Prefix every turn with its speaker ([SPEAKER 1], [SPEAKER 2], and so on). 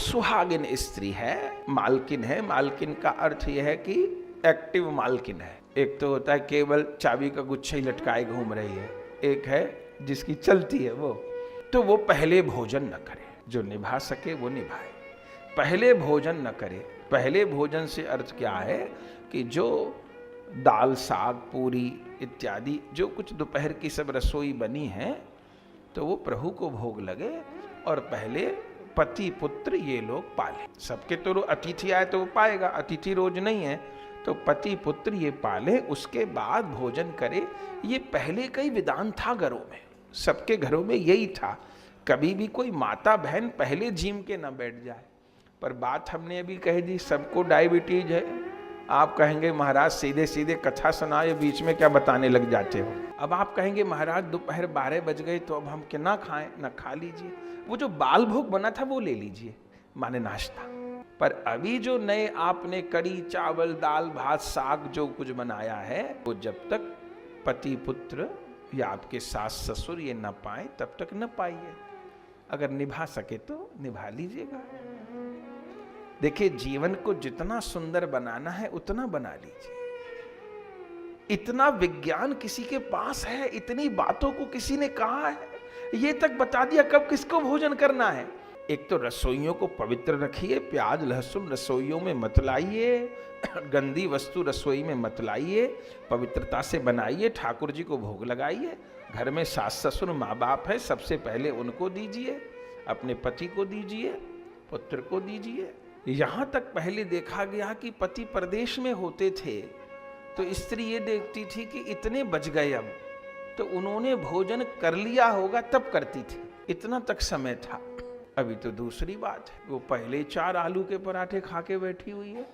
[SPEAKER 1] सुहागिन स्त्री है, मालकिन है। मालकिन का अर्थ यह है कि एक्टिव मालकिन है। एक तो होता है केवल चाबी का गुच्छा ही लटकाए घूम रही है, एक है जिसकी चलती है वो। तो वो पहले भोजन न करे, जो निभा सके वो निभाए, पहले भोजन न करे। पहले भोजन से अर्थ क्या है कि जो दाल साग पूरी इत्यादि जो कुछ दोपहर की सब रसोई बनी है तो वो प्रभु को भोग लगे और पहले पति पुत्र ये लोग पाले। सबके तो अतिथि आए तो वो पाएगा, अतिथि रोज नहीं है, तो पति पुत्र ये पाले, उसके बाद भोजन करे। ये पहले का ही विधान था घरों में, सबके घरों में यही था। कभी भी कोई माता बहन पहले जिम के न बैठ जाए। पर बात हमने अभी कह दी, सबको डायबिटीज है। आप कहेंगे महाराज सीधे सीधे कथा सुनाए, बीच में क्या बताने लग जाते हो। अब आप कहेंगे महाराज दोपहर 12 बज गए तो अब हम क्या ना खाएं, ना खा लीजिए, वो जो बाल भोग बना था वो ले लीजिए, माने नाश्ता। पर अभी जो नए आपने कड़ी चावल दाल भात साग जो कुछ बनाया है, वो जब तक पति पुत्र या आपके सास ससुर ये न पाए तब तक न पाइए। अगर निभा सके तो निभा लीजिएगा। देखिए, जीवन को जितना सुंदर बनाना है उतना बना लीजिए। इतना विज्ञान किसी के पास है, इतनी बातों को किसी ने कहा है, ये तक बता दिया कब किसको भोजन करना है। एक तो रसोइयों को पवित्र रखिए, प्याज लहसुन रसोइयों में मत लाइए, गंदी वस्तु रसोई में मत लाइए, पवित्रता से बनाइए, ठाकुर जी को भोग लगाइए। घर में सास ससुर माँ बाप है, सबसे पहले उनको दीजिए, अपने पति को दीजिए, पुत्र को दीजिए। यहाँ तक पहले देखा गया कि पति परदेश में होते थे तो स्त्री ये देखती थी कि इतने बच गए अब, तो उन्होंने भोजन कर लिया होगा तब करती थी, इतना तक समय था। अभी तो दूसरी बात है, वो पहले 4 आलू के पराठे खा के बैठी हुई है।